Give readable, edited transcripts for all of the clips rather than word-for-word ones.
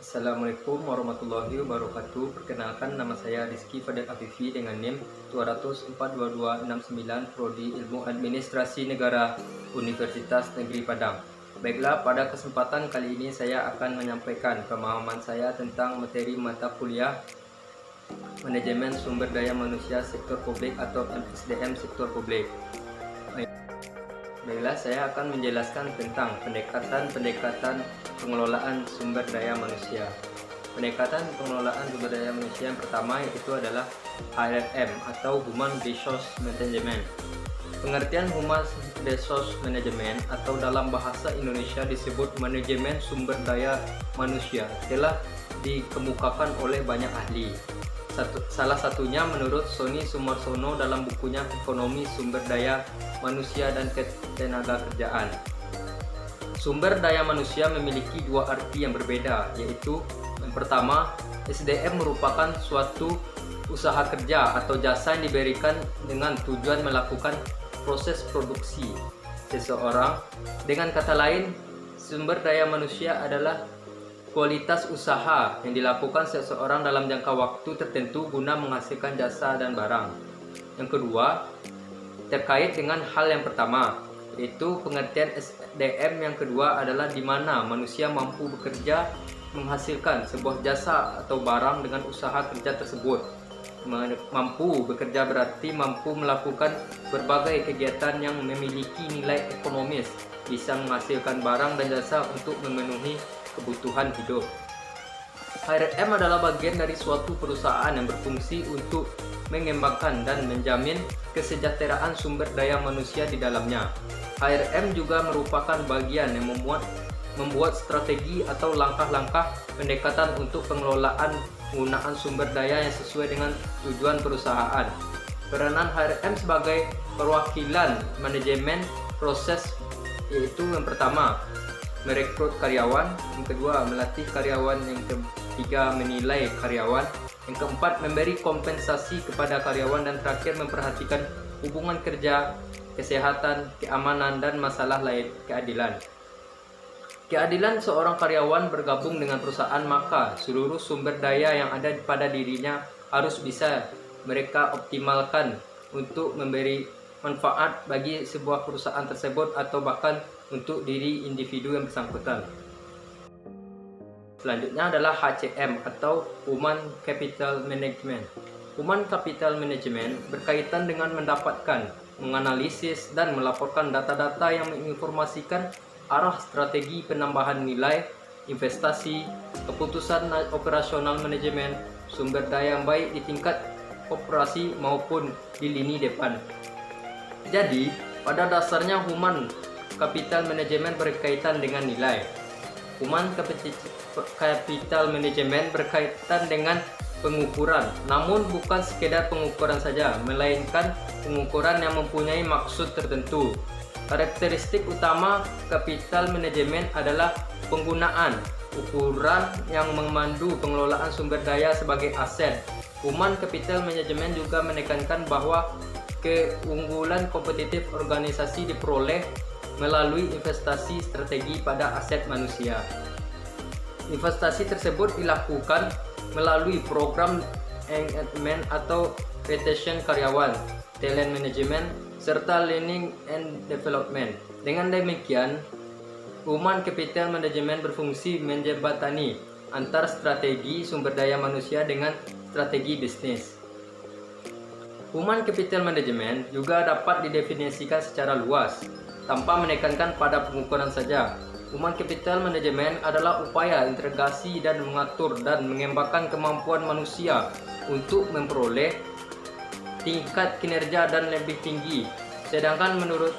Assalamualaikum warahmatullahi wabarakatuh. Perkenalkan, nama saya Rizky Fadil Afifi dengan NIM 2042269 Prodi Ilmu Administrasi Negara Universitas Negeri Padang. Baiklah, pada kesempatan kali ini saya akan menyampaikan pemahaman saya tentang materi mata kuliah Manajemen Sumber Daya Manusia Sektor Publik atau MSDM Sektor Publik. Baiklah, saya akan menjelaskan tentang pendekatan pengelolaan sumber daya manusia. Pendekatan pengelolaan sumber daya manusia yang pertama yaitu adalah HRM atau Human Resource Management. Pengertian Human Resource Management atau dalam bahasa Indonesia disebut manajemen sumber daya manusia telah dikemukakan oleh banyak ahli. Salah satunya menurut Sony Sumarsono dalam bukunya Ekonomi Sumber Daya Manusia dan Ketenagakerjaan. Sumber daya manusia memiliki dua arti yang berbeda, yaitu yang pertama, SDM merupakan suatu usaha kerja atau jasa yang diberikan dengan tujuan melakukan proses produksi seseorang. Dengan kata lain, sumber daya manusia adalah kualitas usaha yang dilakukan seseorang dalam jangka waktu tertentu guna menghasilkan jasa dan barang. Yang kedua, terkait dengan hal yang pertama, yaitu pengertian SDM yang kedua adalah di mana manusia mampu bekerja menghasilkan sebuah jasa atau barang dengan usaha kerja tersebut. Mampu bekerja berarti mampu melakukan berbagai kegiatan yang memiliki nilai ekonomis, bisa menghasilkan barang dan jasa untuk memenuhi kebutuhan hidup. HRM adalah bagian dari suatu perusahaan yang berfungsi untuk mengembangkan dan menjamin kesejahteraan sumber daya manusia di dalamnya. HRM juga merupakan bagian yang membuat strategi atau langkah-langkah pendekatan untuk pengelolaan penggunaan sumber daya yang sesuai dengan tujuan perusahaan. Peranan HRM sebagai perwakilan manajemen proses yaitu yang pertama, merekrut karyawan, yang kedua melatih karyawan, yang ketiga menilai karyawan, yang keempat memberi kompensasi kepada karyawan, dan terakhir memperhatikan hubungan kerja, kesehatan, keamanan, dan masalah lain, keadilan. Keadilan seorang karyawan bergabung dengan perusahaan, maka seluruh sumber daya yang ada pada dirinya harus bisa mereka optimalkan untuk memberi manfaat bagi sebuah perusahaan tersebut atau bahkan untuk diri individu yang bersangkutan. Selanjutnya adalah HCM atau Human Capital Management. Human Capital Management berkaitan dengan mendapatkan, menganalisis, dan melaporkan data-data yang menginformasikan arah strategi penambahan nilai, investasi, keputusan operasional manajemen, sumber daya yang baik di tingkat operasi maupun di lini depan. Jadi, pada dasarnya Human Capital Management berkaitan dengan nilai. Human Capital Management berkaitan dengan pengukuran, namun bukan sekedar pengukuran saja, melainkan pengukuran yang mempunyai maksud tertentu. Karakteristik utama capital management adalah penggunaan ukuran yang memandu pengelolaan sumber daya sebagai aset. Human Capital Management juga menekankan bahwa keunggulan kompetitif organisasi diperoleh melalui investasi strategi pada aset manusia. Investasi tersebut dilakukan melalui program engagement atau retention karyawan, talent management, serta learning and development. Dengan demikian, Human Capital Management berfungsi menjembatani antar strategi sumber daya manusia dengan strategi bisnis. Human Capital Management juga dapat didefinisikan secara luas, tanpa menekankan pada pengukuran saja. Human Capital Management adalah upaya integrasi dan mengatur dan mengembangkan kemampuan manusia untuk memperoleh tingkat kinerja dan lebih tinggi. Sedangkan menurut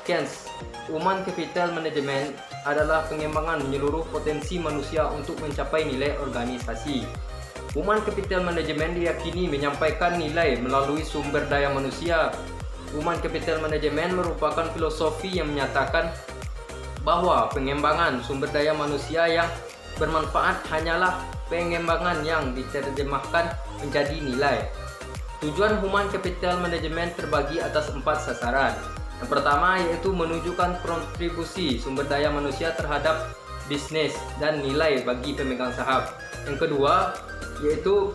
Keynes, Human Capital Management adalah pengembangan menyeluruh potensi manusia untuk mencapai nilai organisasi. Human Capital Management diyakini menyampaikan nilai melalui sumber daya manusia. Human Capital Management merupakan filosofi yang menyatakan bahwa pengembangan sumber daya manusia yang bermanfaat hanyalah pengembangan yang diterjemahkan menjadi nilai. Tujuan Human Capital Management terbagi atas 4 sasaran. Yang pertama yaitu menunjukkan kontribusi sumber daya manusia terhadap bisnis, dan nilai bagi pemegang saham. Yang kedua, yaitu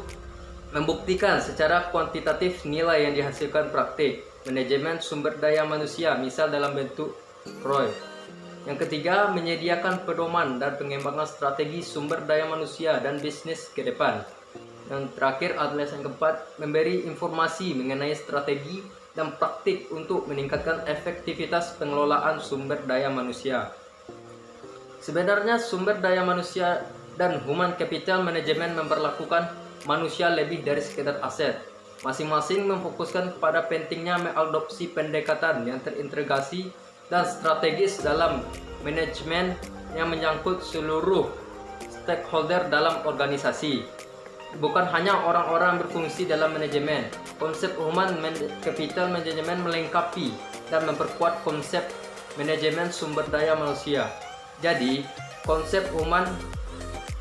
membuktikan secara kuantitatif nilai yang dihasilkan praktik manajemen sumber daya manusia, misal dalam bentuk ROI. Yang ketiga, menyediakan pedoman dan pengembangan strategi sumber daya manusia dan bisnis ke depan. Yang terakhir adalah yang keempat, memberi informasi mengenai strategi dan praktik untuk meningkatkan efektivitas pengelolaan sumber daya manusia. Sebenarnya sumber daya manusia dan human capital management memperlakukan manusia lebih dari sekedar aset. Masing-masing memfokuskan kepada pentingnya mengadopsi pendekatan yang terintegrasi dan strategis dalam manajemen yang menyangkut seluruh stakeholder dalam organisasi. Bukan hanya orang-orang berfungsi dalam manajemen. Konsep human capital management melengkapi dan memperkuat konsep manajemen sumber daya manusia. Jadi, konsep human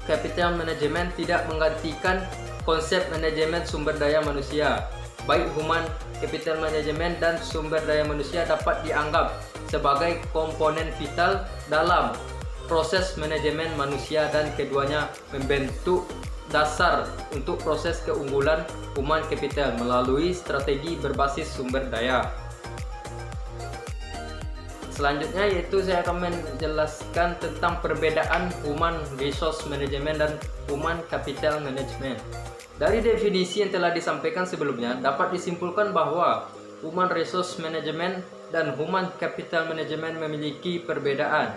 capital management tidak menggantikan konsep manajemen sumber daya manusia. Baik human capital management dan sumber daya manusia dapat dianggap sebagai komponen vital dalam proses manajemen manusia, dan keduanya membentuk dasar untuk proses keunggulan human capital melalui strategi berbasis sumber daya. Selanjutnya yaitu saya akan menjelaskan tentang perbedaan human resource management dan human capital management. Dari definisi yang telah disampaikan sebelumnya, dapat disimpulkan bahwa human resource management dan human capital management memiliki perbedaan.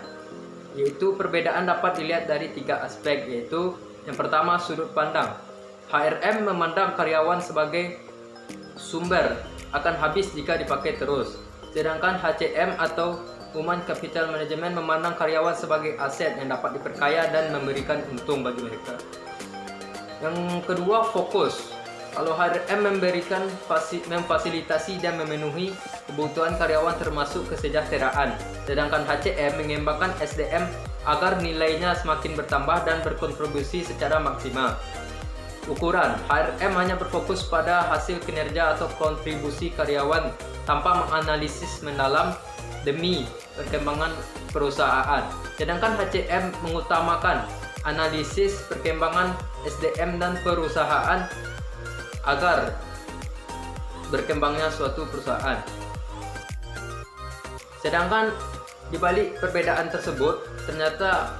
Yaitu perbedaan dapat dilihat dari 3 aspek, yaitu yang pertama, sudut pandang. HRM memandang karyawan sebagai sumber akan habis jika dipakai terus. Sedangkan HCM atau Human Capital Management memandang karyawan sebagai aset yang dapat diperkaya dan memberikan untung bagi mereka. Yang kedua, fokus. Kalau HRM memfasilitasi dan memenuhi kebutuhan karyawan termasuk kesejahteraan. Sedangkan HCM mengembangkan SDM agar nilainya semakin bertambah dan berkontribusi secara maksimal. Ukuran, HRM hanya berfokus pada hasil kinerja atau kontribusi karyawan tanpa menganalisis mendalam demi perkembangan perusahaan. Sedangkan HCM mengutamakan analisis perkembangan SDM dan perusahaan agar berkembangnya suatu perusahaan. Sedangkan di balik perbedaan tersebut, ternyata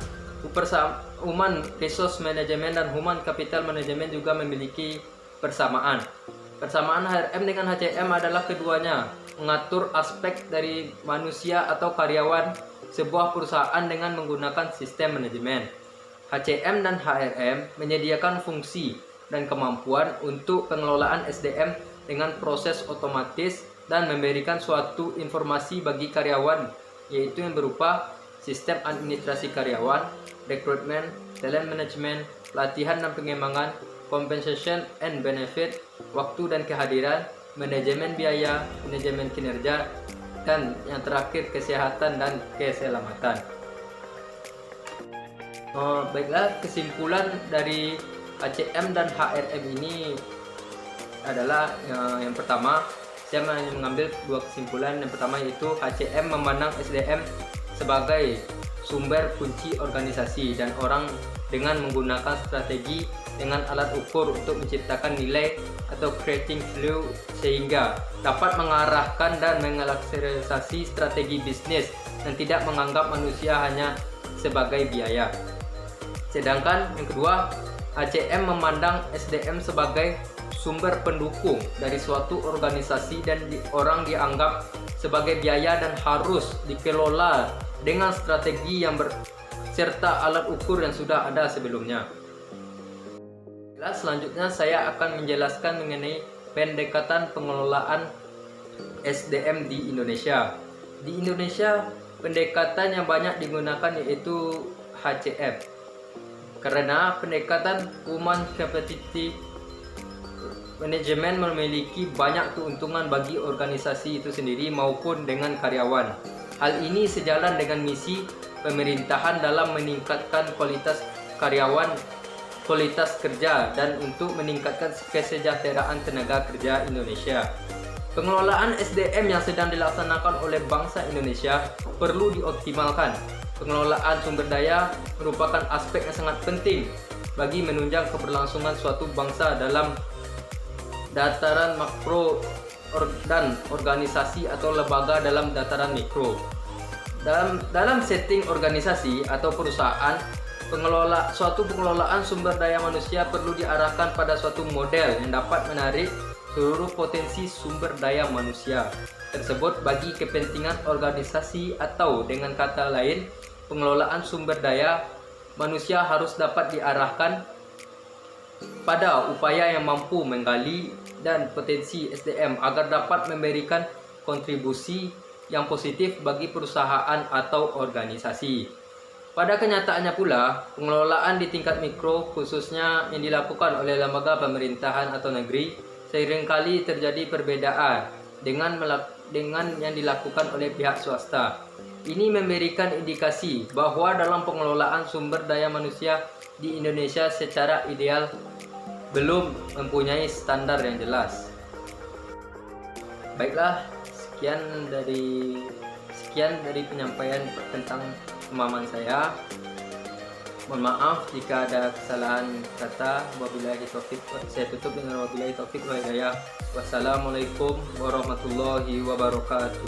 human resource management dan human capital management juga memiliki persamaan. Persamaan HRM dengan HCM adalah keduanya mengatur aspek dari manusia atau karyawan sebuah perusahaan dengan menggunakan sistem manajemen. HCM dan HRM menyediakan fungsi dan kemampuan untuk pengelolaan SDM dengan proses otomatis dan memberikan suatu informasi bagi karyawan, yaitu yang berupa sistem administrasi karyawan, rekrutmen, talent management, pelatihan dan pengembangan, compensation and benefit, waktu dan kehadiran, manajemen biaya, manajemen kinerja, dan yang terakhir kesehatan dan keselamatan. Baiklah, kesimpulan dari HCM dan HRM ini adalah yang pertama, saya mengambil 2 kesimpulan. Yang pertama yaitu HCM memandang SDM sebagai sumber kunci organisasi dan orang dengan menggunakan strategi dengan alat ukur untuk menciptakan nilai atau creating value sehingga dapat mengarahkan dan mengakselerasi strategi bisnis dan tidak menganggap manusia hanya sebagai biaya. Sedangkan yang kedua, HCM memandang SDM sebagai sumber pendukung dari suatu organisasi dan orang dianggap sebagai biaya dan harus dikelola dengan strategi yang serta alat ukur yang sudah ada sebelumnya. Selanjutnya saya akan menjelaskan mengenai pendekatan pengelolaan SDM di Indonesia. Di Indonesia, pendekatan yang banyak digunakan yaitu HCM. Karena pendekatan Human Capital Management memiliki banyak keuntungan bagi organisasi itu sendiri maupun dengan karyawan. Hal ini sejalan dengan misi pemerintahan dalam meningkatkan kualitas karyawan, kualitas kerja, dan untuk meningkatkan kesejahteraan tenaga kerja Indonesia. Pengelolaan SDM yang sedang dilaksanakan oleh bangsa Indonesia perlu dioptimalkan. pengelolaan sumber daya merupakan aspek yang sangat penting bagi menunjang keberlangsungan suatu bangsa dalam dataran makro dan organisasi atau lembaga dalam dataran mikro. Dalam setting organisasi atau perusahaan, suatu pengelolaan sumber daya manusia perlu diarahkan pada suatu model yang dapat menarik seluruh potensi sumber daya manusia tersebut bagi kepentingan organisasi, atau dengan kata lain, pengelolaan sumber daya manusia harus dapat diarahkan pada upaya yang mampu menggali dan potensi SDM agar dapat memberikan kontribusi yang positif bagi perusahaan atau organisasi. Pada kenyataannya pula, pengelolaan di tingkat mikro, khususnya yang dilakukan oleh lembaga pemerintahan atau negeri, seringkali terjadi perbedaan dengan yang dilakukan oleh pihak swasta. Ini memberikan indikasi bahwa dalam pengelolaan sumber daya manusia di Indonesia secara ideal belum mempunyai standar yang jelas. Baiklah, sekian dari penyampaian tentang pemahaman saya. Mohon maaf jika ada kesalahan kata. Wabillahi taufik. Saya tutup dengan wabillahi taufik wal hidayah. Wassalamualaikum warahmatullahi wabarakatuh.